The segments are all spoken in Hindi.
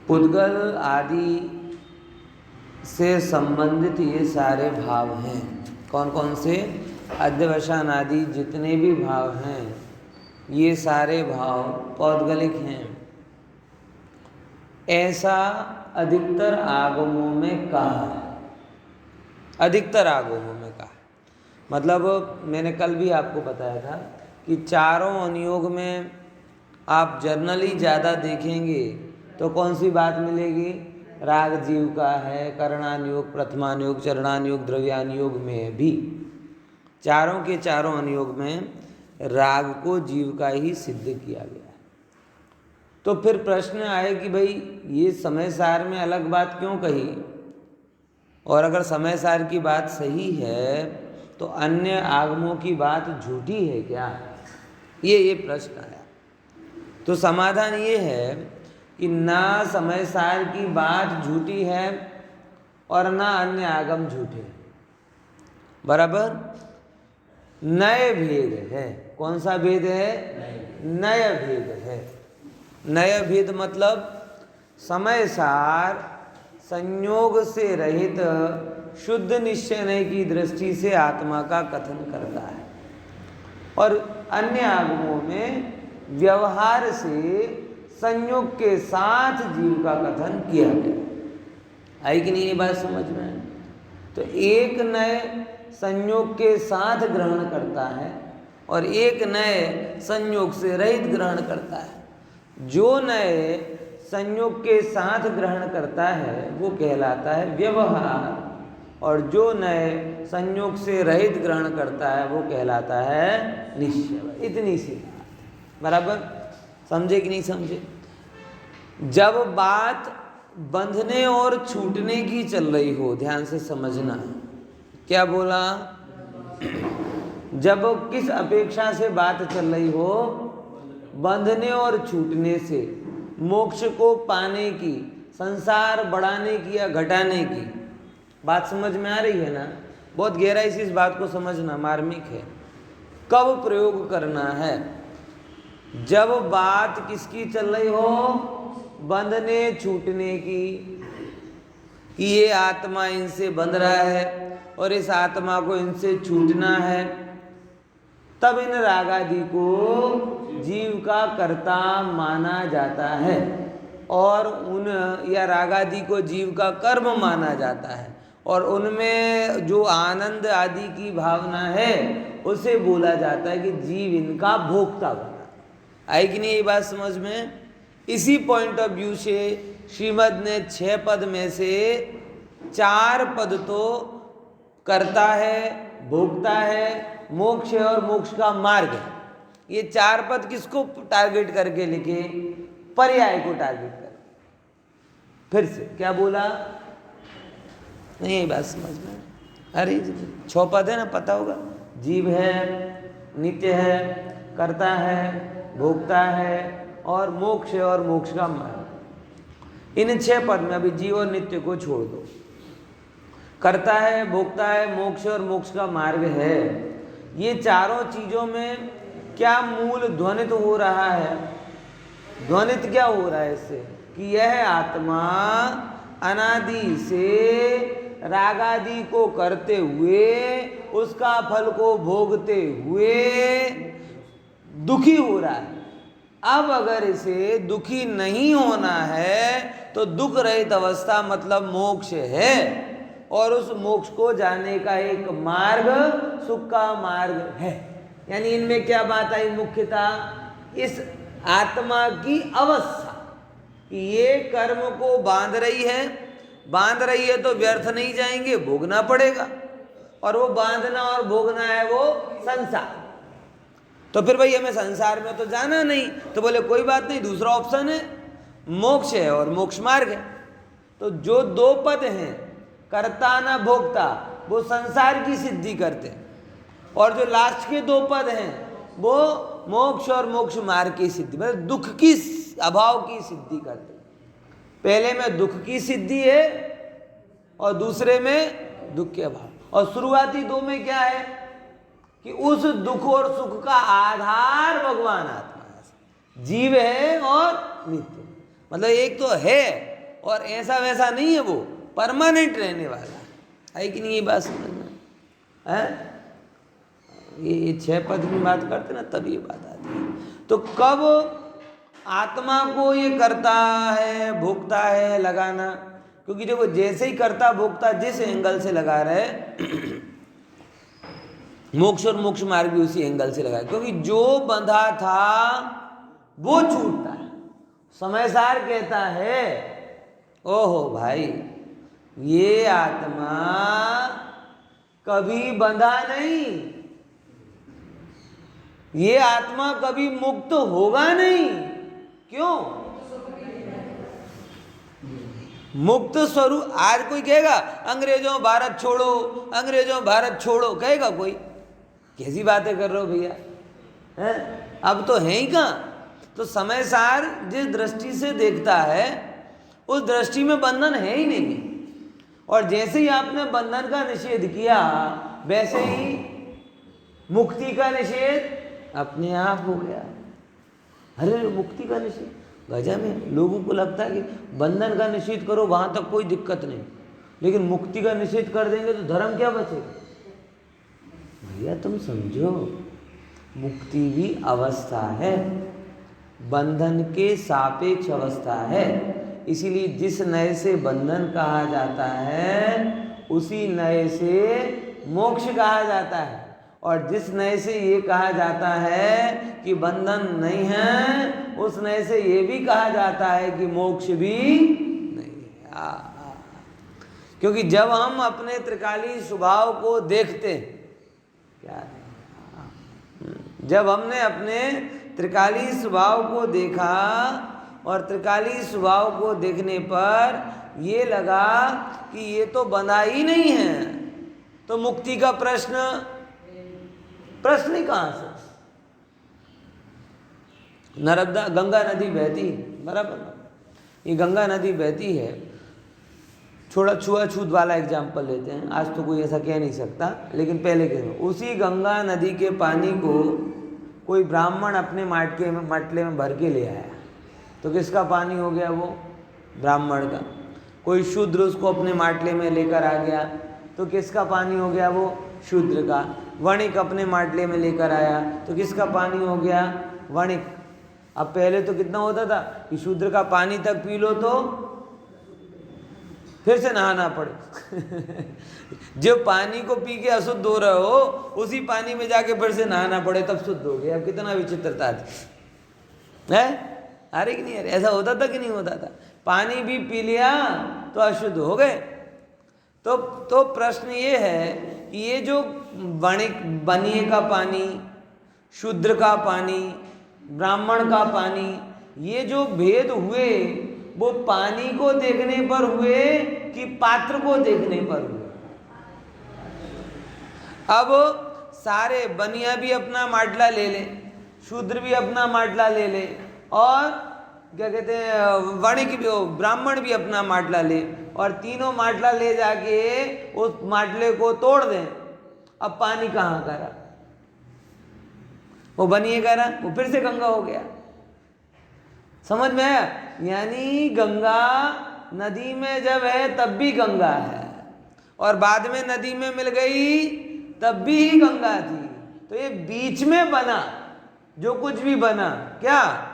पुद्गल आदि से संबंधित ये सारे भाव हैं। कौन कौन से? अध्यवसान आदि जितने भी भाव हैं ये सारे भाव पौद्गलिक हैं, ऐसा अधिकतर आगमों में कहा है। अधिकतर आगमों में कहा, मतलब मैंने कल भी आपको बताया था कि चारों अनुयोग में आप जर्नली ज़्यादा देखेंगे तो कौन सी बात मिलेगी? राग जीव का है, करणानुयोग, प्रथमानुयोग, चरणानुयोग, द्रव्यानुयोग में भी चारों के चारों अनुयोग में राग को जीव का ही सिद्ध किया गया है। तो फिर प्रश्न आए कि भाई ये समय सार में अलग बात क्यों कही, और अगर समय सार की बात सही है तो अन्य आगमों की बात झूठी है क्या? ये प्रश्न आया। तो समाधान ये है कि ना समय सार की बात झूठी है और ना अन्य आगम झूठे हैं, बराबर नए भेद है। कौन सा भेद है? नए भेद है। नए भेद मतलब समय सार संयोग से रहित शुद्ध निश्चय की दृष्टि से आत्मा का कथन करता है, और अन्य आगमों में व्यवहार से संयोग के साथ जीव का कथन किया गया। आई कि नहीं ये बात समझ में? तो एक नए संयोग के साथ ग्रहण करता है और एक नए संयोग से रहित ग्रहण करता है। जो नए संयोग के साथ ग्रहण करता है वो कहलाता है व्यवहार, और जो नए संयोग से रहित ग्रहण करता है वो कहलाता है निश्चय। इतनी सी बात, बराबर समझे कि नहीं समझे? जब बात बंधने और छूटने की चल रही हो, ध्यान से समझना। क्या बोला? जब किस अपेक्षा से बात चल रही हो? बंधने और छूटने से, मोक्ष को पाने की, संसार बढ़ाने की या घटाने की। बात समझ में आ रही है ना? बहुत गहराई से इस बात को समझना, मार्मिक है। कब प्रयोग करना है? जब बात किसकी चल रही हो? बंधने छूटने की, कि ये आत्मा इनसे बंध रहा है और इस आत्मा को इनसे छूटना है, तब इन रागादि को जीव का कर्ता माना जाता है, और उन या रागादि को जीव का कर्म माना जाता है, और उनमें जो आनंद आदि की भावना है उसे बोला जाता है कि जीव इनका भोक्ता बना। आई कि नहीं ये बात समझ में? इसी पॉइंट ऑफ व्यू से श्रीमद् ने 6 पद में से 4 पद तो करता है, भोगता है, मोक्ष है और मोक्ष का मार्ग है। ये 4 पद किसको टारगेट करके लिखे? पर्याय को टारगेट कर। फिर से क्या बोला? नहीं ये बात समझ में? अरे 6 पद है ना, पता होगा। जीव है, नित्य है, करता है, भोगता है और मोक्ष है और मोक्ष का मार्ग। इन 6 पद में अभी जीव और नित्य को छोड़ दो। करता है, भोगता है, मोक्ष और मोक्ष का मार्ग है। ये चारों चीजों में क्या मूल ध्वनित हो रहा है? ध्वनित क्या हो रहा है इससे? कि यह आत्मा अनादि से रागादि को करते हुए, उसका फल को भोगते हुए दुखी हो रहा है। अब अगर इसे दुखी नहीं होना है तो दुख रहित अवस्था मतलब मोक्ष है, और उस मोक्ष को जाने का एक मार्ग सुख का मार्ग है। यानी इनमें क्या बात आई मुख्यतः? इस आत्मा की अवस्था कि ये कर्म को बांध रही है तो व्यर्थ नहीं जाएंगे, भोगना पड़ेगा, और वो बांधना और भोगना है वो संसार। तो फिर भाई हमें संसार में तो जाना नहीं, तो बोले कोई बात नहीं, दूसरा ऑप्शन है मोक्ष है और मोक्ष मार्ग है। तो जो 2 पद हैं, कर्ता न भोक्ता, वो संसार की सिद्धि करते हैं, और जो लास्ट के 2 पद हैं वो मोक्ष और मोक्ष मार्ग की सिद्धि, मतलब दुख की अभाव की सिद्धि करते हैं। पहले में दुख की सिद्धि है और दूसरे में दुख के अभाव। और शुरुआती 2 में क्या है कि उस दुख और सुख का आधार भगवान आत्मा है, जीव है और नित्य। मतलब एक तो है और ऐसा वैसा नहीं है, वो परमानेंट रहने वाला है कि नहीं? ये बात समझना है। ये 6 पद की बात करते ना, तब ये बात आती है। तो कब आत्मा को ये करता है, भोगता है, लगाना? क्योंकि देखो जैसे ही करता भोगता जिस एंगल से लगा रहे, मोक्ष और मोक्ष मार्ग भी उसी एंगल से लगा, क्योंकि जो बंधा था वो छूटता है। समय सार कहता है, ओहो भाई, ये आत्मा कभी बंधा नहीं, ये आत्मा कभी मुक्त होगा नहीं। क्यों? मुक्त स्वरूप। आज कोई कहेगा अंग्रेजों भारत छोड़ो, अंग्रेजों भारत छोड़ो, कहेगा कोई? कैसी बातें कर रहे हो भैया, हैं? अब तो है ही कहाँ। तो समय सार जिस दृष्टि से देखता है उस दृष्टि में बंधन है ही नहीं। और जैसे ही आपने बंधन का निषेध किया, वैसे ही मुक्ति का निषेध अपने आप हो गया। अरे मुक्ति का निषेध गजब है। लोगों को लगता है कि बंधन का निषेध करो, वहां तक कोई दिक्कत नहीं, लेकिन मुक्ति का निषेध कर देंगे तो धर्म क्या बचेगा? भैया तुम समझो, मुक्ति भी अवस्था है, बंधन के सापेक्ष अवस्था है। इसीलिए जिस नए से बंधन कहा जाता है उसी नए से मोक्ष कहा जाता है। और जिस नए से ये कहा जाता है कि बंधन नहीं है, उस नए से ये भी कहा जाता है कि मोक्ष भी नहीं है। क्योंकि जब हम अपने त्रिकाली स्वभाव को देखते हैं, क्या जब हमने अपने त्रिकाली स्वभाव को देखा और त्रिकाली स्वभाव को देखने पर ये लगा कि ये तो बंधा ही नहीं है, तो मुक्ति का प्रश्न ही कहाँ से? नर्मदा गंगा नदी बहती, बराबर, ये गंगा नदी बहती है। थोड़ा छुआछूत वाला एग्जाम्पल लेते हैं, आज तो कोई ऐसा कह नहीं सकता, लेकिन पहले के उसी गंगा नदी के पानी को कोई ब्राह्मण अपने मटले में भर के ले आया, तो किसका पानी हो गया? वो ब्राह्मण का। कोई शूद्र उसको अपने माटले में लेकर आ गया, तो किसका पानी हो गया? वो शूद्र का। वणिक अपने माटले में लेकर आया, तो किसका पानी हो गया? वणिक। अब पहले तो कितना होता था कि शूद्र का पानी तक पी लो तो फिर से नहाना पड़े जो पानी को पी के अशुद्ध हो रहे हो, उसी पानी में जाके फिर से नहाना पड़े तब शुद्ध हो गए। अब कितना विचित्रता है? अरे कि नहीं? अरे ऐसा होता था कि नहीं होता था? पानी भी पी लिया तो अशुद्ध हो गए। तो प्रश्न ये है कि ये जो बनिए का पानी, शूद्र का पानी, ब्राह्मण का पानी, ये जो भेद हुए वो पानी को देखने पर हुए कि पात्र को देखने पर हुए? अब सारे बनिया भी अपना माटला ले ले, शूद्र भी अपना माटला ले ले, और क्या कहते हैं वणिक भी, ब्राह्मण भी अपना माटला ले, और तीनों माटला ले जाके उस माटले को तोड़ दें। अब पानी कहाँ करा? वो बनिए करा, वो फिर से गंगा हो गया। समझ में आया? यानी गंगा नदी में जब है तब भी गंगा है, और बाद में नदी में मिल गई तब भी ही गंगा थी। तो ये बीच में बना जो कुछ भी बना, क्या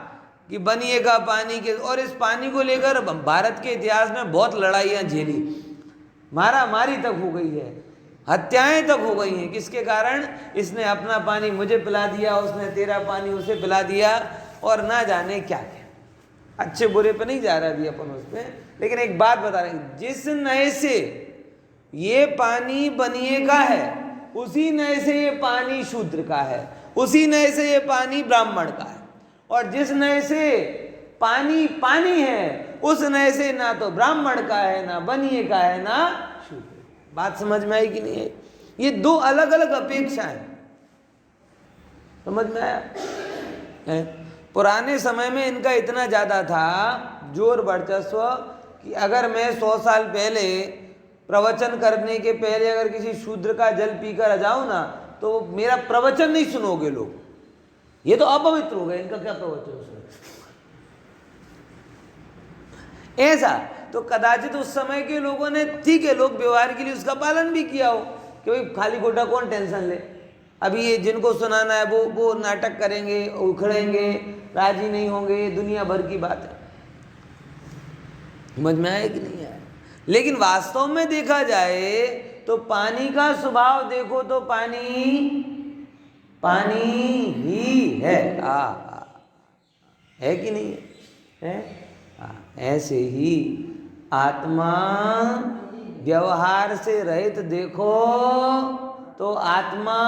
कि बनिए का पानी के, और इस पानी को लेकर भारत के इतिहास में बहुत लड़ाइयाँ झेली, मारा मारी तक हो गई है, हत्याएं तक हो गई हैं। किसके कारण? इसने अपना पानी मुझे पिला दिया, उसने तेरा पानी उसे पिला दिया, और ना जाने क्या क्या। अच्छे बुरे पे नहीं जा रहा अभी अपन उस पर, लेकिन एक बात बता रहे हैं, जिस नए से ये पानी बनिए का है, उसी नए से ये पानी शूद्र का है, उसी नए से ये पानी ब्राह्मण का है, और जिस नए से पानी पानी है उस नए से ना तो ब्राह्मण का है, ना बनिए का है, ना शूद्र। बात समझ में आई कि नहीं है? ये दो अलग अलग अपेक्षाएं, समझ में आया है? पुराने समय में इनका इतना ज़्यादा था जोर वर्चस्व कि अगर मैं 100 साल पहले प्रवचन करने के पहले अगर किसी शूद्र का जल पीकर आ जाऊं ना, तो मेरा प्रवचन नहीं सुनोगे लोग, ये तो अपवित्र हो गए, इनका क्या प्रवचन सुनो? ऐसा तो कदाचित उस समय के लोगों ने, ठीक है, लोग व्यवहार के लिए उसका पालन भी किया हो कि भाई खाली खोटा कौन टेंशन ले, अभी ये जिनको सुनाना है वो नाटक करेंगे, उखड़ेंगे, राजी नहीं होंगे, दुनिया भर की बात है। समझ में आया कि नहीं आया? लेकिन वास्तव में देखा जाए तो पानी का स्वभाव देखो तो पानी ही है। है कि नहीं है? ऐसे ही आत्मा व्यवहार से रहित देखो तो आत्मा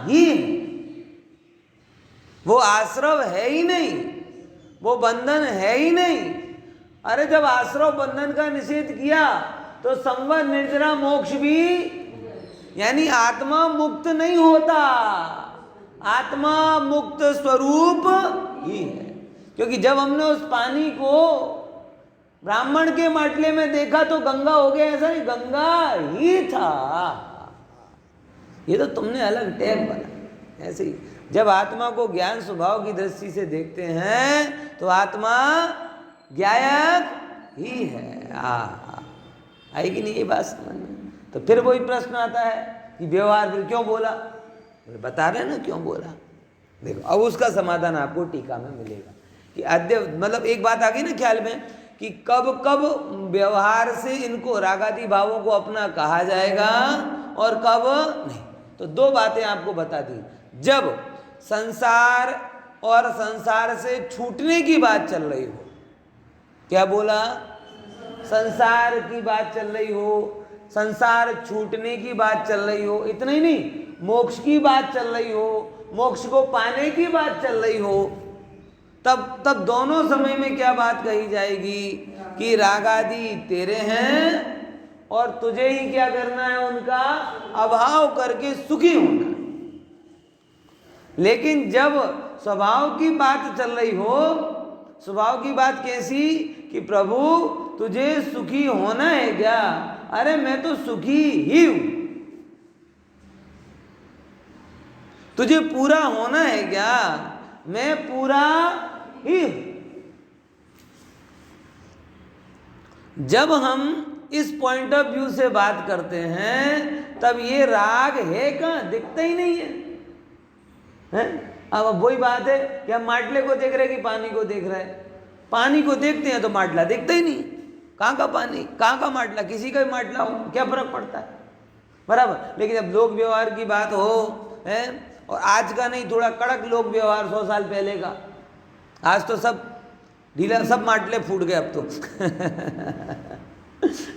ही है। वो आश्रव है ही नहीं, वो बंधन है ही नहीं। अरे जब आश्रव बंधन का निषेध किया तो संवर निर्जरा मोक्ष भी, यानी आत्मा मुक्त नहीं होता, आत्मा मुक्त स्वरूप ही है। क्योंकि जब हमने उस पानी को ब्राह्मण के माटले में देखा तो गंगा हो गया, ऐसा नहीं, गंगा ही था। ये तो तुमने अलग टैग बना। ऐसे ही जब आत्मा को ज्ञान स्वभाव की दृष्टि से देखते हैं तो आत्मा ज्ञायक ही है। आई कि नहीं ये बात समझ में? तो फिर वही प्रश्न आता है कि व्यवहार फिर क्यों बोला? बता रहे हैं ना क्यों बोला। देखो अब उसका समाधान आपको टीका में मिलेगा कि अद्य, मतलब एक बात आ गई ना ख्याल में कि कब कब व्यवहार से इनको रागादि भावों को अपना कहा जाएगा और कब नहीं। तो दो बातें आपको बता दी। जब संसार और संसार से छूटने की बात चल रही हो, क्या बोला? संसार की बात चल रही हो, संसार छूटने की बात चल रही हो, इतना ही नहीं, मोक्ष की बात चल रही हो, मोक्ष को पाने की बात चल रही हो, तब दोनों समय में क्या बात कही जाएगी कि रागादि तेरे हैं और तुझे ही क्या करना है, उनका अभाव करके सुखी होना। लेकिन जब स्वभाव की बात चल रही हो, स्वभाव की बात कैसी कि प्रभु तुझे सुखी होना है क्या? अरे मैं तो सुखी ही हूं। तुझे पूरा होना है क्या? मैं पूरा ही हूं। जब हम इस पॉइंट ऑफ व्यू से बात करते हैं तब ये राग है कहाँ? दिखता ही नहीं है? अब वही बात है कि हम माटले को देख रहे हैं कि पानी को देख रहे हैं। पानी को देखते हैं तो माटला दिखता ही नहीं। कहाँ का पानी, कहाँ का माटला, किसी का भी माटला हो, क्या फर्क पड़ता है? बराबर। लेकिन जब लोक व्यवहार की बात हो है, और आज का नहीं, थोड़ा कड़क लोक व्यवहार 100 साल पहले का, आज तो सब ढीला, सब माटले फूट गए अब तो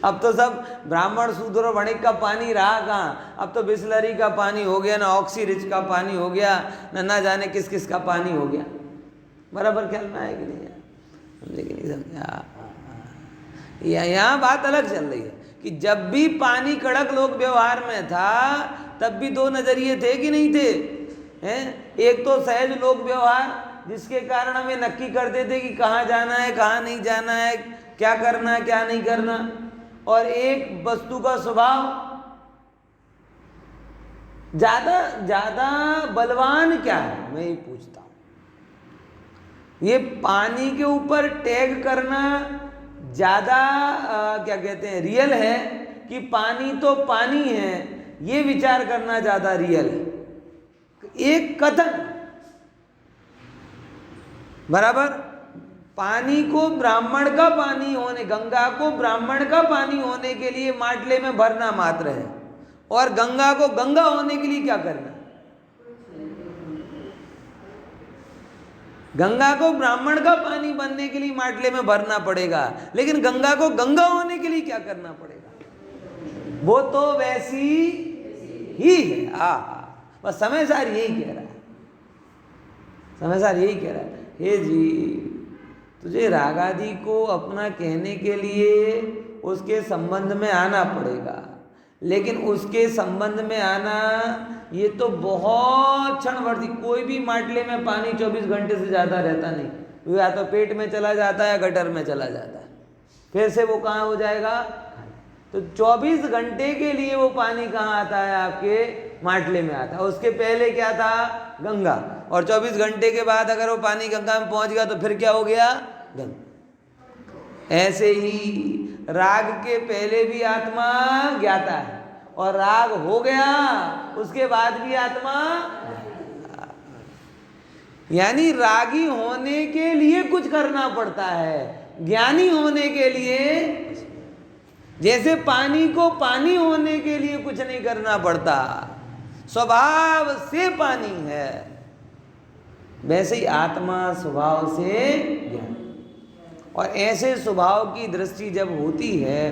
अब तो सब ब्राह्मण शूद्र और वणिक का पानी रहा कहाँ? अब तो बिस्लरी का पानी हो गया, ना ऑक्सी रिच का पानी हो गया, ना जाने किस किस का पानी हो गया। बराबर ख्याल में आया कि नहीं? समझे कि नहीं समझा? यहाँ बात अलग चल रही है कि जब भी पानी कड़क लोक व्यवहार में था तब भी दो नजरिए थे कि नहीं थे? हैं? एक तो सहज लोक व्यवहार जिसके कारण हमें नक्की करते थे कि कहाँ जाना है, कहाँ नहीं जाना है, क्या करना है, क्या नहीं करना, और एक वस्तु का स्वभाव ज्यादा बलवान क्या है, मैं ये पूछता हूं। ये पानी के ऊपर टैग करना ज्यादा क्या कहते हैं, रियल है कि पानी तो पानी है, ये विचार करना ज्यादा रियल है? एक कथन बराबर, पानी को ब्राह्मण का पानी होने, गंगा को ब्राह्मण का पानी होने के लिए माटले में भरना मात्र है, और गंगा को गंगा होने के लिए क्या करना? गंगा को ब्राह्मण का पानी बनने के लिए माटले में भरना पड़ेगा, लेकिन गंगा को गंगा होने के लिए क्या करना पड़ेगा? वो तो वैसी ही है। बस समय सार यही कह रहा है, समय सार यही कह रहा है, हे जी तुझे रागादि को अपना कहने के लिए उसके संबंध में आना पड़ेगा, लेकिन उसके संबंध में आना ये तो बहुत क्षणवर्ती। कोई भी माटले में पानी 24 घंटे से ज़्यादा रहता नहीं, या तो पेट में चला जाता है, गटर में चला जाता है, फिर से वो कहाँ हो जाएगा? तो 24 घंटे के लिए वो पानी कहाँ आता है? आपके माटले में आता है। उसके पहले क्या था? गंगा। और 24 घंटे के बाद अगर वो पानी गंगा में पहुँच गया तो फिर क्या हो गया? गंगा। ऐसे ही राग के पहले भी आत्मा ज्ञाता है, और राग हो गया उसके बाद भी आत्मा, यानी रागी होने के लिए कुछ करना पड़ता है, ज्ञानी होने के लिए, जैसे पानी को पानी होने के लिए कुछ नहीं करना पड़ता, स्वभाव से पानी है, वैसे ही आत्मा स्वभाव से ज्ञान। और ऐसे स्वभाव की दृष्टि जब होती है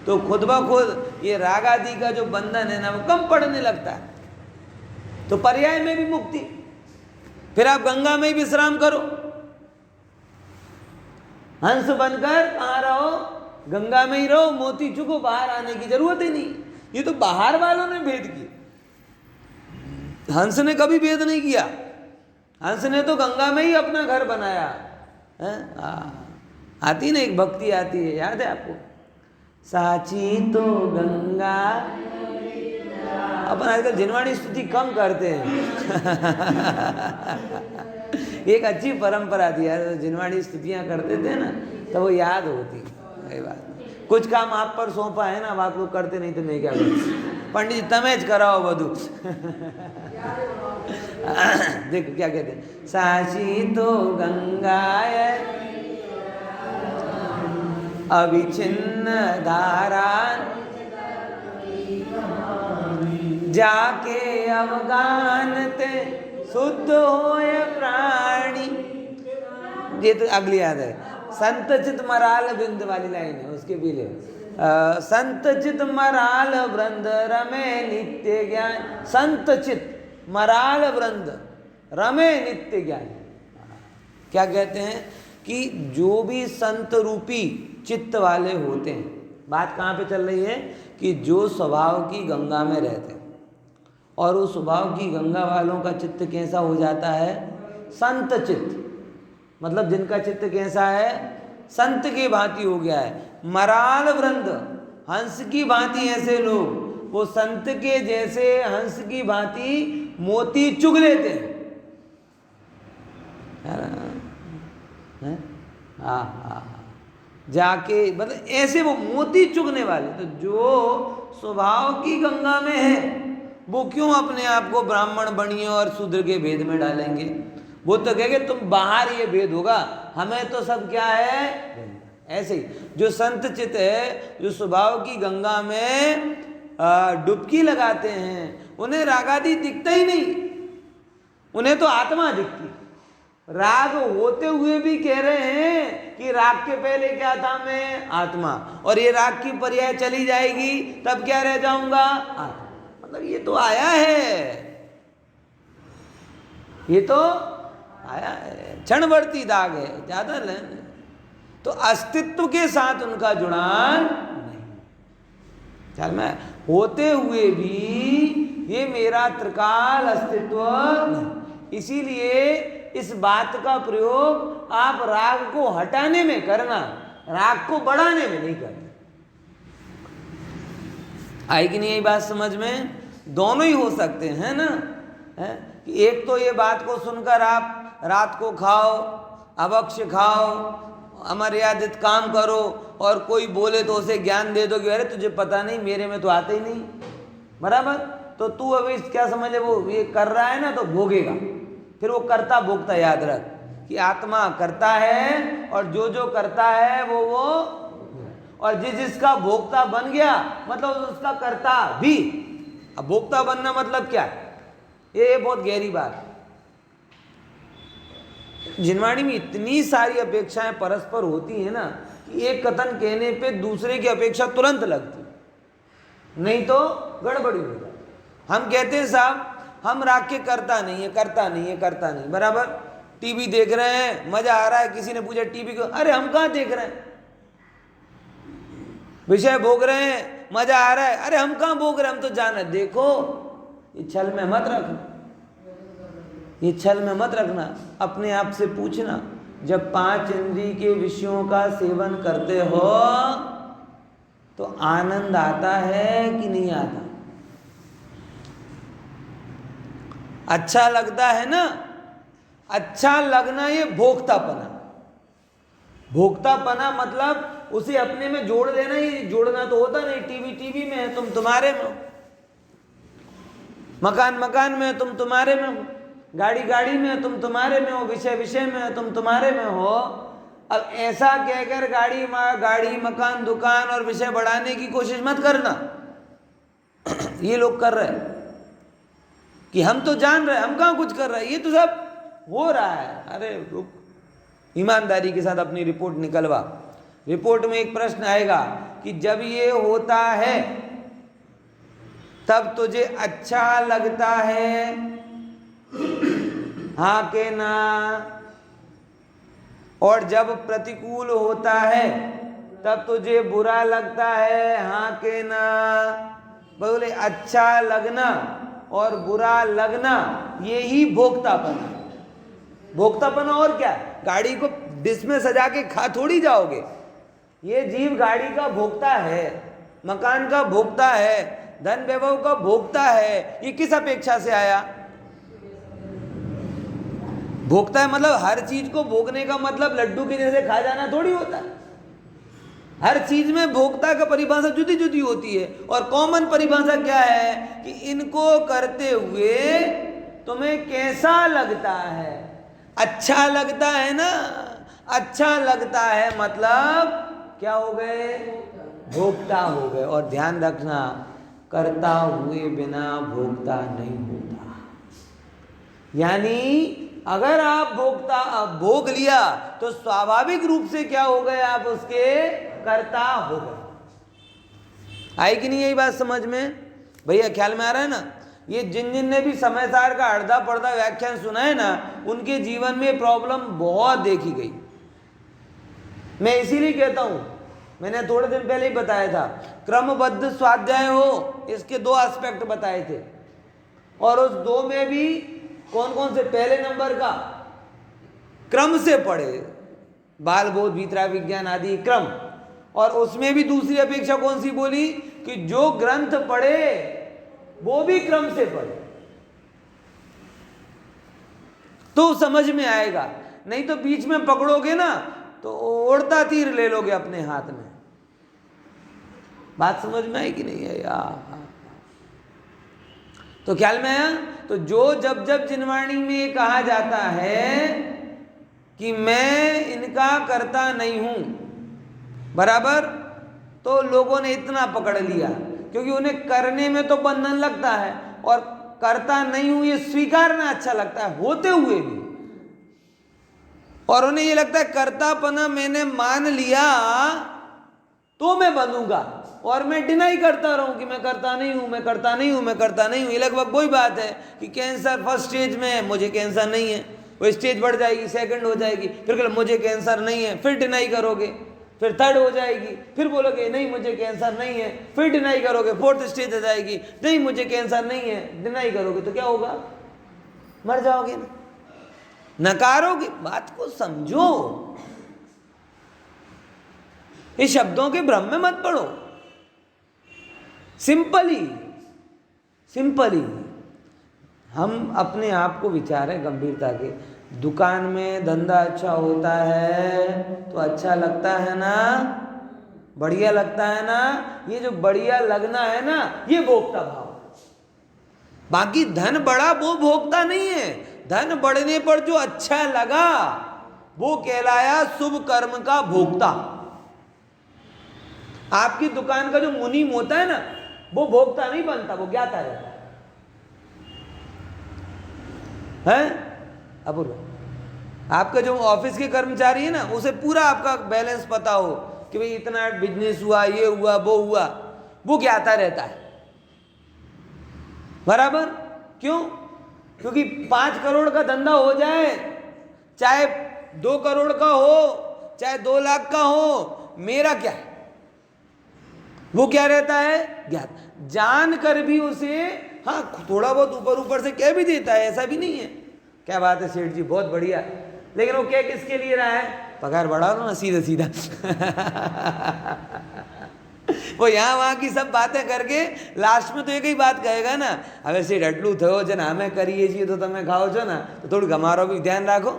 तो खुद ब खुद ये राग आदि का जो बंधन है ना वो कम पड़ने लगता है, तो पर्याय में भी मुक्ति। फिर आप गंगा में ही विश्राम करो, हंस बनकर कहाँ रहो, गंगा में ही रहो, मोती चुको, बाहर आने की जरूरत ही नहीं। ये तो बाहर वालों ने भेद किया, हंस ने कभी भेद नहीं किया, हंस ने तो गंगा में ही अपना घर बनाया है। आती ना एक भक्ति आती है, याद है आपको, साची तो गंगा, अपन आजकल जिनवाणी स्तुति कम करते हैं एक अच्छी परंपरा थी यार, जिनवाणी स्तुतियां करते थे ना तो वो याद होती। सही बात, कुछ काम आप पर सौंपा है ना, अब आप लोग करते नहीं तो मैं क्या करूँ, पंडित जी तमेज कराओ बधु देखो क्या कहते हैं, साची तो गंगा अविच्छिन्न धारा जाके अवगानते शुद्ध होए प्राणी। ये तो अगली याद है, संत चित मराल वृंद वाली लाइन है, उसके पीछे संत चित मराल वृंद रमे नित्य ज्ञान, संत चित मराल वृंद रमे नित्य ज्ञान। क्या कहते हैं कि जो भी संत रूपी चित्त वाले होते हैं, बात कहाँ पे चल रही है कि जो स्वभाव की गंगा में रहते हैं, और उस स्वभाव की गंगा वालों का चित्त कैसा हो जाता है, संत चित्त, मतलब जिनका चित्त कैसा है, संत की भांति हो गया है। मराल वृंद, हंस की भांति ऐसे लोग, वो संत के जैसे हंस की भांति मोती चुग लेते हैं। जाके मतलब ऐसे वो मोती चुगने वाले, तो जो स्वभाव की गंगा में है वो क्यों अपने आप को ब्राह्मण बनिए और शूद्र के भेद में डालेंगे। वो तो कहेंगे तुम बाहर ये भेद होगा, हमें तो सब क्या है। ऐसे ही जो संत चित्त है, जो स्वभाव की गंगा में डुबकी लगाते हैं, उन्हें रागादि दिखता ही नहीं, उन्हें तो आत्मा दिखती। राग होते हुए भी कह रहे हैं कि राग के पहले क्या था, मैं आत्मा, और ये राग की पर्याय चली जाएगी तब क्या रह जाऊंगा, आत्मा। मतलब ये तो आया है, ये तो आया है, क्षणवर्ती दाग है, ज्यादा लेने। तो अस्तित्व के साथ उनका जुड़ान नहीं। चल मैं होते हुए भी ये मेरा त्रिकाल अस्तित्व नहीं। इसीलिए इस बात का प्रयोग आप राग को हटाने में करना, राग को बढ़ाने में नहीं करना। आई कि नहीं यही बात समझ में? दोनों ही हो सकते हैं ना, है? कि एक तो ये बात को सुनकर आप रात को खाओ, अभक्ष खाओ, अमर्यादित काम करो, और कोई बोले तो उसे ज्ञान दे दो कि अरे तुझे पता नहीं, मेरे में तो आते ही नहीं, बराबर। तो तू अभी क्या समझे, वो ये कर रहा है ना तो भोगेगा। फिर वो करता भोगता याद रख कि आत्मा करता है, और जो जो करता है वो और जिसका भोक्ता बन गया मतलब उसका करता भी। अब भोक्ता बनना मतलब क्या, ये बहुत गहरी बात। जिनवाणी में इतनी सारी अपेक्षाएं परस्पर होती है ना कि एक कथन कहने पे दूसरे की अपेक्षा तुरंत लगती, नहीं तो गड़बड़ी हो जाती। हम कहते हैं साहब हम राग के करता नहीं है, करता नहीं है, करता नहीं, बराबर। टीवी देख रहे हैं, मजा आ रहा है, किसी ने पूछा टीवी को, अरे हम कहाँ देख रहे हैं। विषय भोग रहे हैं, मजा आ रहा है, अरे हम कहाँ भोग रहे हैं, हम तो जाना। देखो ये छल में मत रखना, ये छल में मत रखना। अपने आप से पूछना, जब 5 इंद्रिय के विषयों का सेवन करते हो तो आनंद आता है कि नहीं आता? अच्छा लगता है ना? अच्छा लगना ये भोक्तापना, भोक्तापना मतलब उसे अपने में जोड़ लेना, ही जोड़ना तो होता नहीं। टीवी टीवी में है, तुम तुम्हारे में हो। मकान मकान में है, तुम तुम्हारे में हो। गाड़ी गाड़ी में है, तुम तुम्हारे में हो। विषय विषय में है, तुम तुम्हारे में हो। अब ऐसा कहकर गाड़ी मकान दुकान और विषय बढ़ाने की कोशिश मत करना। ये लोग कर रहे हैं कि हम तो जान रहे हैं, हम कहाँ कुछ कर रहे हैं, ये तो सब हो रहा है। अरे रुक, ईमानदारी के साथ अपनी रिपोर्ट निकलवा। रिपोर्ट में एक प्रश्न आएगा कि जब ये होता है तब तुझे अच्छा लगता है, हाँ के ना? और जब प्रतिकूल होता है तब तुझे बुरा लगता है, हाँ के ना? बोले अच्छा लगना और बुरा लगना यही भोक्तापना। भोक्तापना और क्या? गाड़ी को डिश में सजा के खा थोड़ी जाओगे। ये जीव गाड़ी का भोक्ता है, मकान का भोक्ता है, धन वैभव का भोक्ता है। ये किस अपेक्षा से आया? भोक्ता है मतलब हर चीज को भोगने का मतलब लड्डू के जैसे खा जाना थोड़ी होता है। हर चीज में भोक्ता का परिभाषा जुदी जुदी होती है। और कॉमन परिभाषा क्या है कि इनको करते हुए तुम्हें कैसा लगता है? अच्छा लगता है ना? अच्छा लगता है मतलब क्या हो गए? भोक्ता हो गए। और ध्यान रखना, करता हुए बिना भोक्ता नहीं होता। यानी अगर आप भोग लिया तो स्वाभाविक रूप से क्या हो गए? आप उसके कर्ता हो गए। आई कि नहीं यही बात समझ में? भैया ख्याल में आ रहा है ना? ये जिन जिन ने भी समय सार का अर्धा पर्दा व्याख्यान सुना है ना, उनके जीवन में प्रॉब्लम बहुत देखी गई। मैं इसीलिए कहता हूं, मैंने थोड़े दिन पहले ही बताया था, क्रमबद्ध स्वाध्याय हो, इसके 2 एस्पेक्ट बताए थे। और उस 2 में भी कौन कौन से? पहले नंबर का क्रम से पढ़े, बाल बोध वीतराग विज्ञान आदि क्रम। और उसमें भी दूसरी अपेक्षा कौन सी बोली कि जो ग्रंथ पढ़े वो भी क्रम से पढ़े, तो समझ में आएगा। नहीं तो बीच में पकड़ोगे ना तो उड़ता तीर ले लोगे अपने हाथ में। बात समझ में आई कि नहीं है यार? तो ख्याल में आया? तो जो जब जब जिनवाणी में कहा जाता है कि मैं इनका करता नहीं हूं, बराबर, तो लोगों ने इतना पकड़ लिया क्योंकि उन्हें करने में तो बंधन लगता है और करता नहीं हूं ये स्वीकारना अच्छा लगता है होते हुए भी। और उन्हें ये लगता है कर्तापना मैंने मान लिया तो मैं बनूंगा, और मैं डिनाई करता रहूं कि मैं करता नहीं हूं, मैं करता नहीं हूं, मैं करता नहीं हूं। ये लगभग वही बात है कि कैंसर फर्स्ट स्टेज में है, मुझे कैंसर नहीं है। वो स्टेज बढ़ जाएगी, सेकंड हो जाएगी, फिर मुझे कैंसर नहीं है, फिर डिनाई करोगे, फिर थर्ड हो जाएगी, फिर बोलोगे नहीं मुझे कैंसर नहीं है, फिर डिनाई करोगे, फोर्थ स्टेज हो जाएगी, नहीं मुझे कैंसर नहीं है, डिनाई करोगे तो क्या होगा? मर जाओगे ना, नकारोगे। बात को समझो, इस शब्दों के भ्रम में मत पड़ो। सिंपली हम अपने आप को विचारें गंभीरता के। दुकान में धंधा अच्छा होता है तो अच्छा लगता है ना? बढ़िया लगता है ना? ये जो बढ़िया लगना है ना, ये भोक्ता भाव। बाकी धन बढ़ा वो भोक्ता नहीं है। धन बढ़ने पर जो अच्छा लगा वो कहलाया शुभ कर्म का भोक्ता। आपकी दुकान का जो मुनीम होता है ना, वो भोक्ता नहीं बनता, वो ज्ञाता रहता है। अब बोलो, आपका जो ऑफिस के कर्मचारी है ना, उसे पूरा आपका बैलेंस पता हो कि भाई इतना बिजनेस हुआ, ये हुआ, वो हुआ, वो ज्ञाता रहता है, बराबर। क्यों? क्योंकि 5 करोड़ का धंधा हो जाए, चाहे 2 करोड़ का हो, चाहे 2 लाख का हो, मेरा क्या है? वो क्या रहता है? ज्ञात। जान कर भी उसे हाँ थोड़ा बहुत ऊपर ऊपर से कह भी देता है, ऐसा भी नहीं है। क्या बात है सेठ जी, बहुत बढ़िया। लेकिन वो क्या किसके लिए रहा है? पगार बढ़ा दो ना सीधा सीधा। वो यहाँ वहाँ की सब बातें करके लास्ट में तो एक ही बात कहेगा ना, હવે સેઠ આટલું થયો છે ને અમે કરીએ છીએ તો તમે ખાઓ છો ને, તો થોડુંક અમારો બી ધ્યાન રાખો।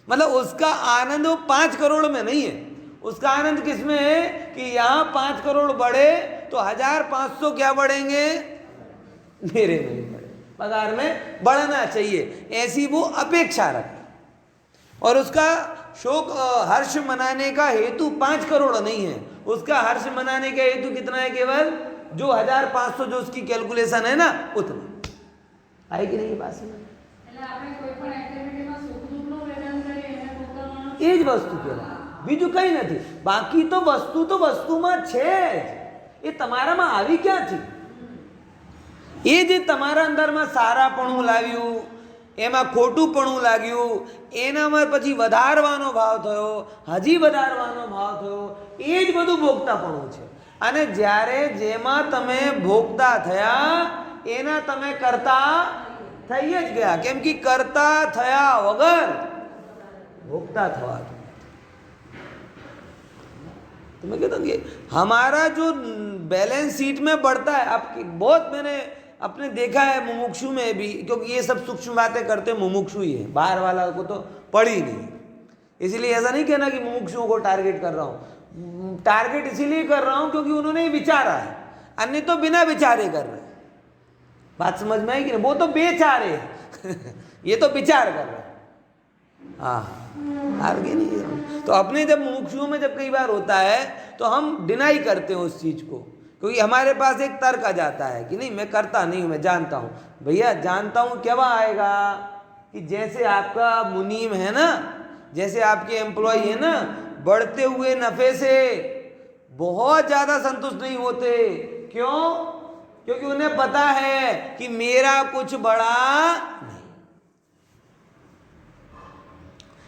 मतलब उसका आनंद वो 5 करोड़ में नहीं है, उसका आनंद किस में है कि यहाँ 5 करोड़ बढ़े तो 1500 क्या बढ़ेंगे, मेरे में भी बढ़े, पगार में बढ़ना चाहिए, ऐसी वो अपेक्षा रखता। और उसका शोक हर्ष मनाने का हेतु 5 करोड़ नहीं है, उसका हर्ष मनाने का हेतु कितना है, केवल जो 1500 जो उसकी कैलकुलेशन है ना उतना। आई कि नहीं बात समझ? એ જ વસ્તુ કહેવાય, બીજું કંઈ નથી। બાકી તો વસ્તુ વસ્તુમાં છે જ, એ તમારામાં આવી ક્યાંથી? એ જે તમારા અંદરમાં સારાપણું લાવ્યું, એમાં ખોટુંપણું લાગ્યું, એનામાં પછી વધારવાનો ભાવ થયો, હજી વધારવાનો ભાવ થયો, એ જ બધું ભોગતાપણું છે। અને જ્યારે જેમાં તમે ભોગતા થયા એના તમે કરતા થઈ જ ગયા, કેમ કે કરતા થયા વગર भोगता थवा। तो मैं कहता हूँ कि हमारा जो बैलेंस शीट में बढ़ता है, आपकी बहुत मैंने अपने देखा है मुमुक्षु में भी, क्योंकि ये सब सूक्ष्म बातें करते मुमुक्षु ही है, बाहर वाला को तो पढ़ ही नहीं। इसीलिए ऐसा नहीं कहना कि मुमुक्षुओं को टारगेट कर रहा हूँ, टारगेट इसीलिए कर रहा हूँ क्योंकि उन्होंने विचारा है, अन्य तो बिना विचारे कर रहे हैं। बात समझ में आई कि नहीं? वो तो बेचारे ये तो विचार कर रहे हैं। हाँ, आगे नहीं। तो अपने जब मुमुक्षुओं में जब कई बार होता है तो हम डिनाई करते हैं उस चीज़ को, क्योंकि हमारे पास एक तर्क आ जाता है कि नहीं मैं करता नहीं हूँ, मैं जानता हूँ। भैया जानता हूँ क्या आएगा कि जैसे आपका मुनीम है ना, जैसे आपके एम्प्लॉय है ना, बढ़ते हुए नफ़े से बहुत ज़्यादा संतुष्ट नहीं होते। क्यों? क्योंकि उन्हें पता है कि मेरा कुछ बड़ा नहीं,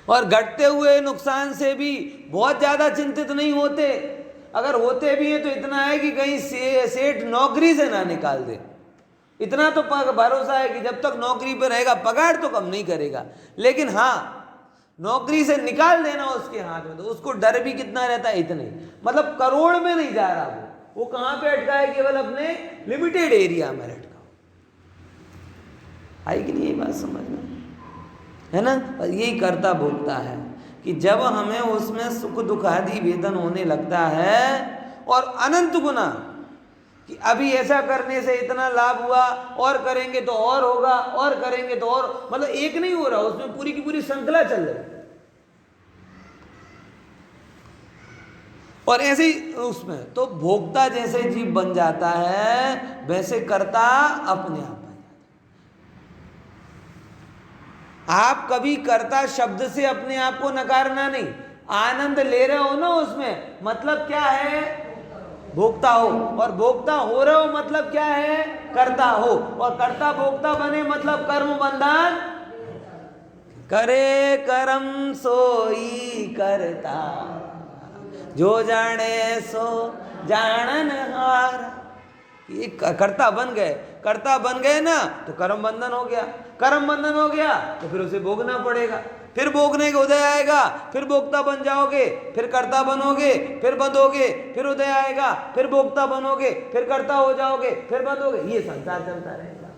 और घटते हुए नुकसान से भी बहुत ज़्यादा चिंतित नहीं होते। अगर होते भी हैं तो इतना है कि कहीं सेठ नौकरी से ना निकाल दे, इतना तो भरोसा है कि जब तक नौकरी पर रहेगा पगार तो कम नहीं करेगा, लेकिन हाँ नौकरी से निकाल देना उसके हाथ में, तो उसको डर भी कितना रहता है, इतने मतलब करोड़ में नहीं जा रहा वो कहाँ पे अटका है, केवल अपने लिमिटेड एरिया में अटका। आई कि नहीं ये बात समझ में, है ना? यही करता भोगता है कि जब हमें उसमें सुख दुख आदि वेदन होने लगता है और अनंत गुना कि अभी ऐसा करने से इतना लाभ हुआ, और करेंगे तो और होगा, और करेंगे तो और, मतलब एक नहीं हो रहा, उसमें पूरी की पूरी श्रृंखला चल रही। और ऐसे ही उसमें तो भोक्ता जैसे जीव बन जाता है, वैसे करता अपने आप। आप कभी कर्ता शब्द से अपने आप को नकारना नहीं, आनंद ले रहे हो ना उसमें, मतलब क्या है, भोक्ता हो, और भोक्ता हो रहे हो मतलब क्या है, कर्ता हो, और कर्ता भोक्ता बने मतलब कर्म बंधन करे, कर्म सोई करता, जो जाने सो जानन हार। ये कर्ता बन गए, कर्ता बन गए ना तो कर्म बंधन हो गया, कर्म बंधन हो गया तो फिर उसे भोगना पड़ेगा, फिर भोगने का उदय आएगा, फिर भोक्ता बन जाओगे, फिर कर्ता बनोगे, फिर बंधोगे, फिर उदय आएगा, फिर भोक्ता बनोगे, फिर कर्ता हो जाओगे, फिर बंधोगे, ये संसार चलता रहेगा।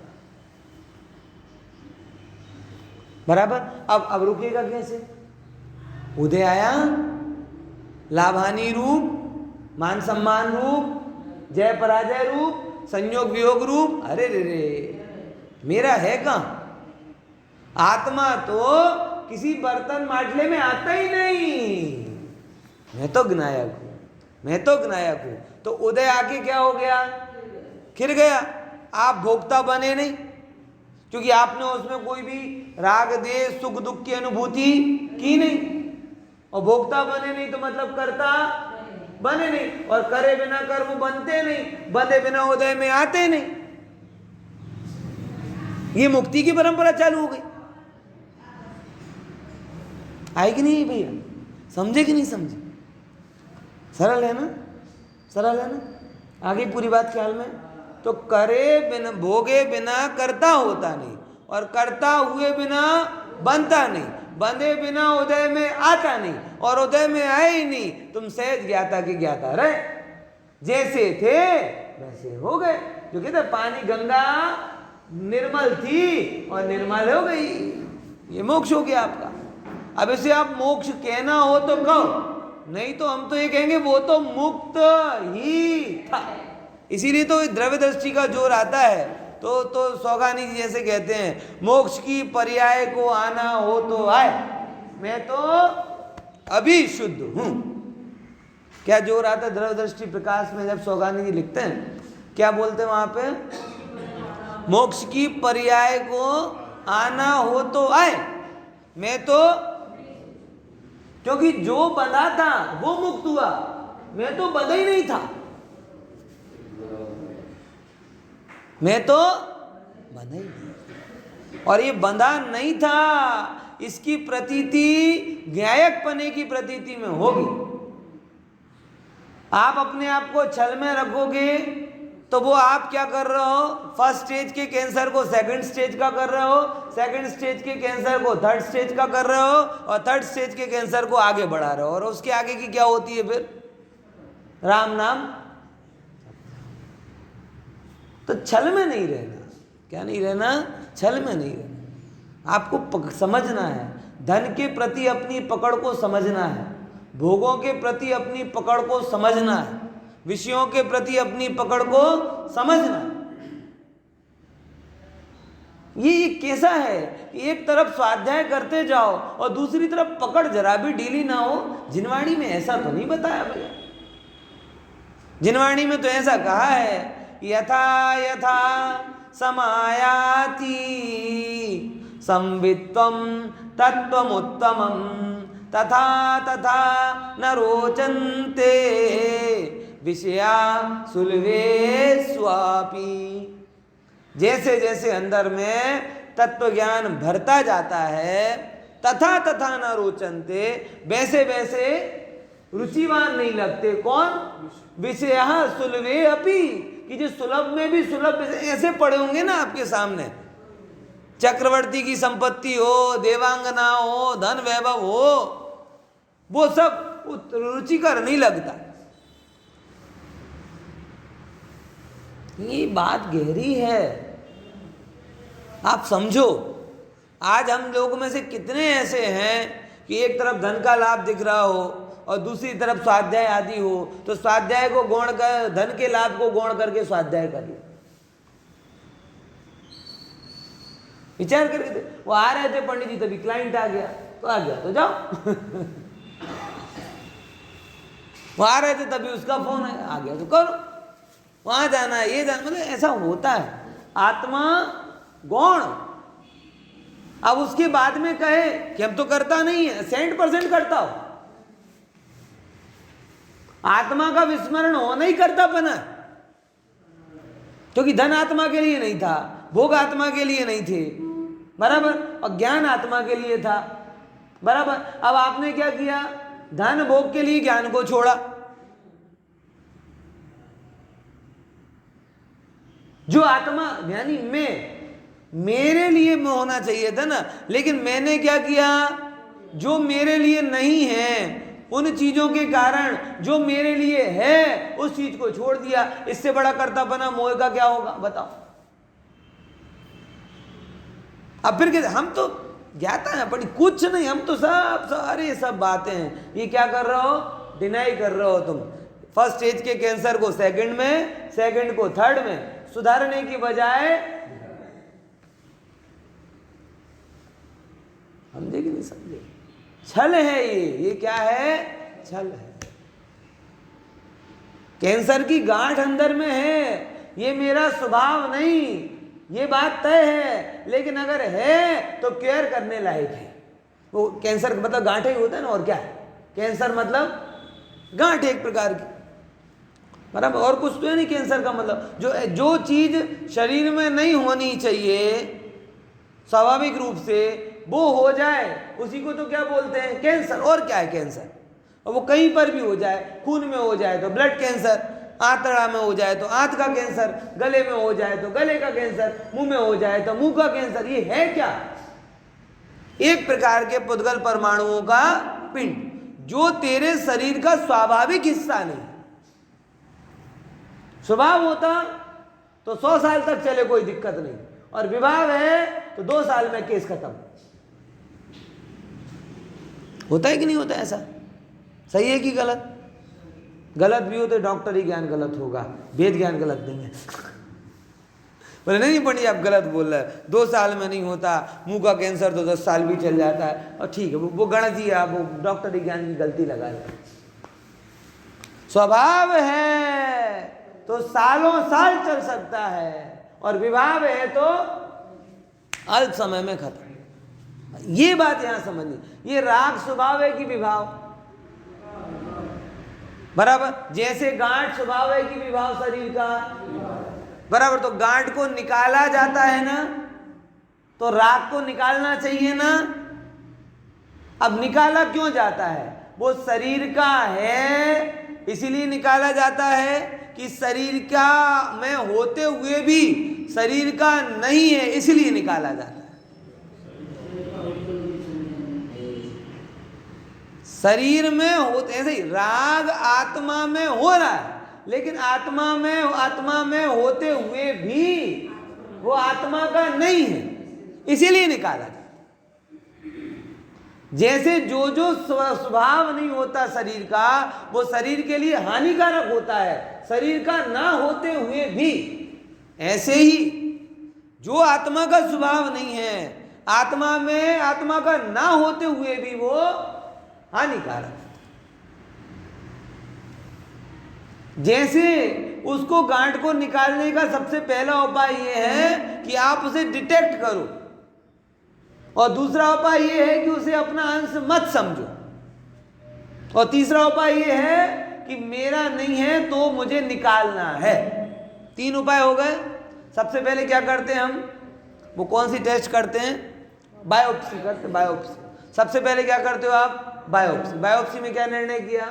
बराबर? अब रुकेगा कैसे? उदय आया, लाभ हानि रूप, मान सम्मान रूप, जय पराजय रूप, संयोग वियोग रूप, अरे रे रे मेरा है कहाँ? आत्मा तो किसी बर्तन माटले में आता ही नहीं, मैं तो ज्ञायक हूँ, मैं तो ज्ञायक हूँ। तो उदय आके क्या हो गया, खिर गया। आप भोक्ता बने नहीं, क्योंकि आपने उसमें कोई भी राग देश सुख दुख की अनुभूति की नहीं, और भोक्ता बने नहीं तो मतलब कर्ता बने नहीं, और करे बिना कर्म बनते नहीं, बंधे बिना उदय में आते नहीं। ये मुक्ति की परंपरा चालू हो गई। आई कि नहीं भैया? समझे कि नहीं समझे? सरल है ना, सरल है ना? आगे पूरी बात ख्याल में। तो करे बिना भोगे बिना करता होता नहीं, और करता हुए बिना बनता नहीं, बंधे बिना उदय में आता नहीं, और उदय में आए ही नहीं। तुम सहज ज्ञाता के ज्ञाता रहे, जैसे थे वैसे हो गए। जो कहते पानी गंगा निर्मल थी और निर्मल हो गई, ये मोक्ष हो गया आपका। अब इसे आप मोक्ष कहना हो तो कहो, नहीं तो हम तो ये कहेंगे वो तो मुक्त ही था। इसीलिए तो द्रव्य दृष्टि का जोर आता है। तो सौगानी जी जैसे कहते हैं, मोक्ष की पर्याय को आना हो तो आए, मैं तो अभी शुद्ध हूं। क्या जोर आता है द्रव्य दृष्टि प्रकाश में जब सौगानी जी लिखते हैं, क्या बोलते हैं वहां पे? मोक्ष की पर्याय को आना हो तो आए, मैं तो, क्योंकि जो बंधा था वो मुक्त हुआ, मैं तो बंधा ही नहीं था, मैं तो बंधा ही नहीं। और ये बंधा नहीं था, इसकी प्रतीति ज्ञायक पने की प्रतीति में होगी। आप अपने आप को छल में रखोगे तो वो आप क्या कर रहे हो, फर्स्ट स्टेज के कैंसर को सेकंड स्टेज का कर रहे हो, सेकंड स्टेज के कैंसर को थर्ड स्टेज का कर रहे हो, और थर्ड स्टेज के कैंसर को आगे बढ़ा रहे हो। और उसके आगे की क्या होती है फिर? राम नाम। तो छल में नहीं रहना। क्या नहीं रहना? छल में नहीं रहना। आपको समझना है, धन के प्रति अपनी पकड़ को समझना है, भोगों के प्रति अपनी पकड़ को समझना है, विषयों के प्रति अपनी पकड़ को समझना। ये कैसा है कि एक तरफ स्वाध्याय करते जाओ और दूसरी तरफ पकड़ जरा भी ढीली ना हो। जिनवाणी में ऐसा तो नहीं बताया भैया। जिनवाणी में तो ऐसा कहा है, यथा यथा समायाति संवित्वम तत्वमुत्तमं तथा तथा न रोचन्ते विषया सुलभे स्वापी। जैसे जैसे अंदर में तत्व ज्ञान भरता जाता है, तथा तथा न रोचन्ते, वैसे वैसे रुचिवान नहीं लगते। कौन? विषया सुलभे अपि, कि जो सुलभ में भी सुलभ ऐसे पड़े होंगे ना आपके सामने, चक्रवर्ती की संपत्ति हो, देवांगना हो, धन वैभव हो, वो सब रुचिकर नहीं लगता। ये बात गहरी है, आप समझो। आज हम लोगों में से कितने ऐसे हैं कि एक तरफ धन का लाभ दिख रहा हो और दूसरी तरफ स्वाध्याय आदि हो, तो स्वाध्याय को गौण कर, धन के लाभ को गौण करके स्वाध्याय कर लो। विचार करके वो आ रहे थे पंडित जी, तभी क्लाइंट आ गया तो जाओ। वो आ रहे थे तभी उसका फोन आ गया तो करो, वहां जाना है, ये जाना, मतलब ऐसा होता है। आत्मा गौण। अब उसके बाद में कहे कि हम तो करता नहीं है, 100% करता हो। आत्मा का विस्मरण होना ही करता बना, क्योंकि धन आत्मा के लिए नहीं था, भोग आत्मा के लिए नहीं थे, बराबर, और ज्ञान आत्मा के लिए था, बराबर। अब आपने क्या किया? धन भोग के लिए ज्ञान को छोड़ा। जो आत्मा यानी मेरे लिए में होना चाहिए था ना, लेकिन मैंने क्या किया? जो मेरे लिए नहीं है, उन चीजों के कारण जो मेरे लिए है उस चीज को छोड़ दिया। इससे बड़ा कर्तापना मोह का क्या होगा बताओ? अब फिर हम तो ज्ञाता है, पर कुछ नहीं, हम तो सब सारे सब बातें हैं। ये क्या कर रहे हो? डिनाई कर रहे हो तुम। फर्स्ट स्टेज के कैंसर को सेकंड में, सेकंड को थर्ड में, सुधारने की बजाय। समझे कि नहीं समझे? छल है ये क्या है? छल है। कैंसर की गांठ अंदर में है, ये मेरा स्वभाव नहीं, ये बात तय है। लेकिन अगर है तो केयर करने लायक है। वो कैंसर मतलब गांठ ही होता है ना, और क्या है? कैंसर मतलब गांठ एक प्रकार की, बराबर, और कुछ तो है नहीं। कैंसर का मतलब जो चीज शरीर में नहीं होनी चाहिए स्वाभाविक रूप से, वो हो जाए, उसी को तो क्या बोलते हैं? कैंसर। और क्या है कैंसर? और वो कहीं पर भी हो जाए, खून में हो जाए तो ब्लड कैंसर, आंतड़ा में हो जाए तो आंत का कैंसर, गले में हो जाए तो गले का कैंसर, मुंह में हो जाए तो मुंह का कैंसर। ये है क्या? एक प्रकार के पुद्गल परमाणुओं का पिंड, जो तेरे शरीर का स्वाभाविक हिस्सा नहीं। स्वभाव होता तो 100 साल तक चले, कोई दिक्कत नहीं, और विभाव है तो 2 साल में केस खत्म। होता है कि नहीं होता ऐसा? सही है कि गलत? गलत भी हो तो डॉक्टरी ज्ञान गलत होगा, वेद ज्ञान गलत नहीं है। बोले नहीं पंडित आप गलत बोल रहे हैं, 2 साल में नहीं होता, मुंह का कैंसर तो 10 साल भी चल जाता है। और ठीक है वो गणित ही है, वो डॉक्टरी ज्ञान की गलती लगा ले। स्वभाव है तो सालों साल चल सकता है, और विभाव है तो अल्प समय में खत्म। ये बात यहां समझनी। ये राग स्वभाव है कि विभाव? बराबर। जैसे गांठ स्वभाव है कि विभाव शरीर का? बराबर। तो गांठ को निकाला जाता है ना, तो राग को निकालना चाहिए ना। अब निकाला क्यों जाता है? वो शरीर का है इसीलिए निकाला जाता है कि शरीर का में होते हुए भी शरीर का नहीं है, इसलिए निकाला जाता है। शरीर में होते ऐसे ही राग आत्मा में हो रहा है, लेकिन आत्मा में होते हुए भी वो आत्मा का नहीं है, इसीलिए निकाला जाता। जैसे जो स्वभाव नहीं होता शरीर का, वो शरीर के लिए हानिकारक होता है शरीर का ना होते हुए भी, ऐसे ही जो आत्मा का स्वभाव नहीं है, आत्मा का ना होते हुए भी वो हानिकारक। जैसे उसको गांठ को निकालने का सबसे पहला उपाय यह है कि आप उसे डिटेक्ट करो, और दूसरा उपाय यह है कि उसे अपना अंश मत समझो, और तीसरा उपाय यह है कि मेरा नहीं है तो मुझे निकालना है। 3 उपाय हो गए। सबसे पहले क्या करते हैं हम? वो कौन सी टेस्ट करते हैं? बायोप्सी करते। बायोप्सी सबसे पहले क्या करते हो आप? बायोप्सी। बायोप्सी में क्या निर्णय किया?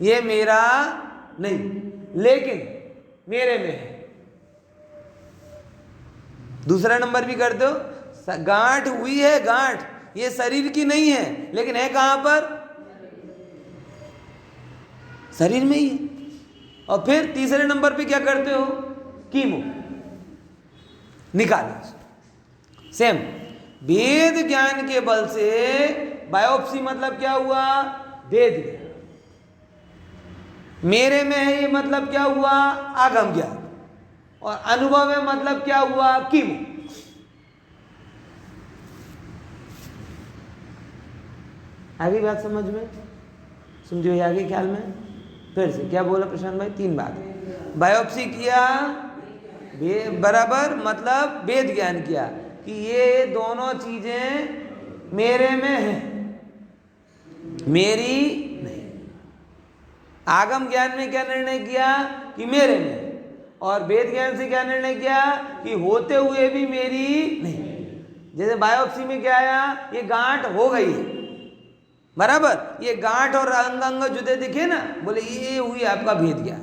ये मेरा नहीं, लेकिन मेरे में है। दूसरा नंबर भी करते हो, गांठ हुई है, गांठ ये शरीर की नहीं है, लेकिन है कहां पर? शरीर में ही है। और फिर तीसरे नंबर पे क्या करते हो? कीमो निकालो। सेम वेद ज्ञान के बल से बायोप्सी मतलब क्या हुआ? वेद ज्ञान। मेरे में है ये मतलब क्या हुआ? आगम ज्ञान। और अनुभव है मतलब क्या हुआ? कीमो। आगे बात समझ में? समझो आगे ख्याल में? फिर से क्या बोला प्रशांत भाई? 3 बात। बायोप्सी किया बराबर, मतलब वेद ज्ञान किया कि ये दोनों चीजें मेरे में हैं, मेरी नहीं। आगम ज्ञान में क्या निर्णय किया? कि मेरे में। और वेद ज्ञान से क्या निर्णय किया? कि होते हुए भी मेरी नहीं। जैसे बायोप्सी में क्या आया? ये गांठ हो गई है, बराबर। ये गांठ और अंग अंग जुदे दिखे ना, बोले ये हुई आपका भेद ज्ञान।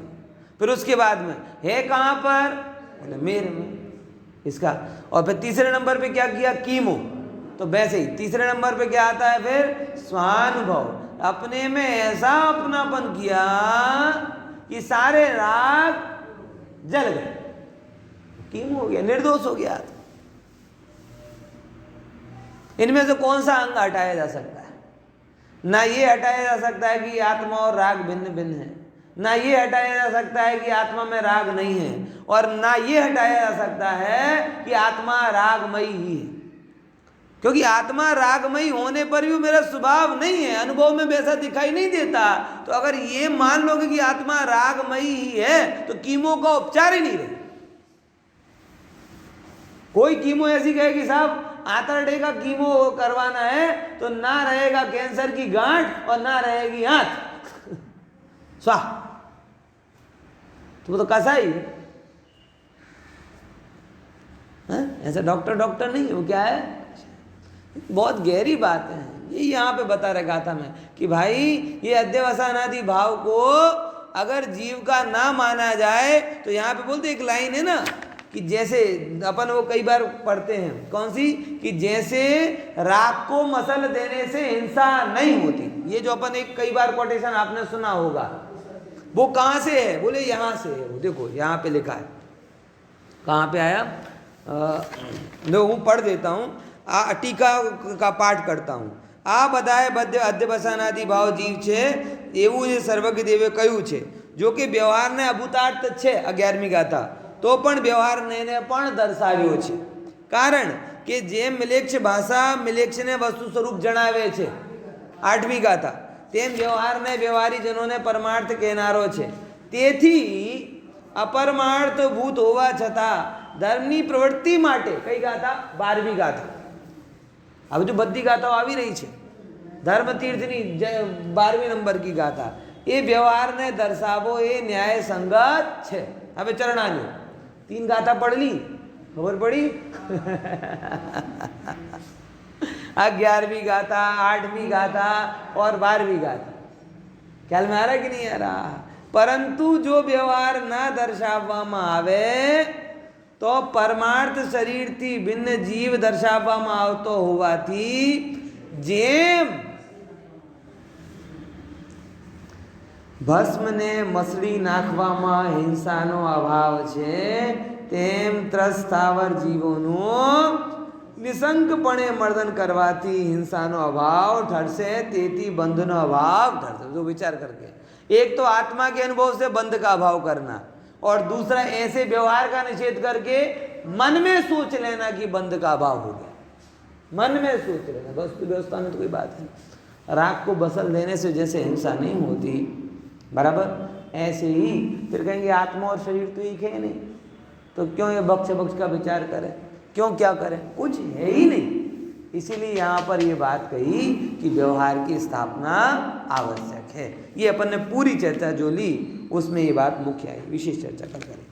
फिर उसके बाद में है कहां पर? बोले मेरे में इसका। और फिर तीसरे नंबर पे क्या किया? कीमो। तो वैसे ही तीसरे नंबर पे क्या आता है? फिर स्वानुभव। अपने में ऐसा अपनापन किया कि सारे राग जल गए, कीमो हो गया, निर्दोष हो गया। इनमें से कौन सा अंग हटाया जा सकता है? ना ये हटाया जा सकता है कि आत्मा और राग भिन्न भिन्न है, ना ये हटाया जा सकता है कि आत्मा में राग नहीं है, और ना ये हटाया जा सकता है कि आत्मा रागमयी ही है। क्योंकि आत्मा रागमयी होने पर भी मेरा स्वभाव नहीं है, अनुभव में वैसा दिखाई नहीं देता। तो अगर ये मान लोगे कि आत्मा रागमयी ही है तो कीमो का उपचार ही नहीं रहे। कोई कीमो ऐसी कहे कि साहब आंतरडे का कीमो करवाना है तो ना रहेगा कैंसर की गांठ और ना रहेगी आंत, स्वाह, तो वो तो कसाई है। ऐसा डॉक्टर नहीं है, वो क्या है? बहुत गहरी बात है। ये यहाँ पे बता रखा था मैं कि भाई ये अध्यवसानादि भाव को अगर जीव का ना माना जाए तो यहाँ पे बोलते एक लाइन है ना कि जैसे अपन वो कई बार पढ़ते हैं, कौन सी? कि जैसे राग को मसल देने से हिंसा नहीं होती। ये जो अपन एक कई बार कोटेशन आपने सुना होगा, वो कहाँ से है? बोले यहाँ से है। वो देखो यहाँ पे लिखा है, कहाँ पे आया? देखो पढ़ देता हूँ, टीका का पाठ करता हूँ। આ બધાએ બધે અધ્યવસાનાદિ ભાવ જીવ છે એવું જે સર્વજ્ઞ દેવે કહ્યું છે. જો કે વ્યવહારને અભૂતાર્થ છે 11મી ગાથા, તો પણ વ્યવહારને પણ દર્શાવ્યો છે. કારણ કે જેમ મિલેચ્છ ભાષા મિલેચ્છને વસ્તુ સ્વરૂપ જણાવે છે 8મી ગાથા, તેમ વ્યવહારને વ્યવહારીજનોને પરમાર્થ કહેનારો છે. તેથી અપરમાર્થભૂત હોવા છતાં ધર્મની પ્રવૃત્તિ માટે કઈ ગાથા? 12મી ગાથા. આ બધું બધી ગાથાઓ આવી રહી છે. ધર્મ તીર્થની 12મી નંબર કી ગાથા એ વ્યવહારને દર્શાવો એ ન્યાય સંગત છે. હવે ચરणान्यु 3 गाथा पढ़ ली, खबर पड़ी? 11वीं गाथा, 8वीं गाथा और 12वीं गाथा. ख्याल में आ रहा है कि नहीं आ रहा? परंतु जो व्यवहार न दर्शावવામાં આવે તો પરમાર્થ શરીરથી ભિન્ન જીવ દર્શાવવામાં આવતો હોવાથી જેમ ભસ્મને મસળી નાખવામાં હિંસાનો અભાવ છે, તેમ ત્રસ્તાવર જીવોનું નિશંકપણે મર્દન કરવાથી हिंसाનો અભાવ ठहरसे, તેથી બંધનો અભાવ ठहरसे. जो विचार करके एक तो आत्मा के अनुभव से बंध का अभाव करना और दूसरा ऐसे व्यवहार का निषेध करके मन में सोच लेना कि बंध का अभाव हो गया. मन में सोच लेना, वस्तु व्यवस्था में तो कोई बात नहीं. राग को बसल देने से जैसे हिंसा नहीं होती, बराबर ऐसे ही फिर कहेंगे आत्मा और शरीर तो एक है नहीं, तो क्यों ये बक्ष बक्ष का विचार करें, क्यों क्या करें? कुछ है ही नहीं. इसीलिए यहाँ पर ये बात कही कि व्यवहार की स्थापना आवश्यक है. ये अपन ने पूरी चर्चा जो ली उसमें ये बात मुख्य आई. विशेष चर्चा कल करें.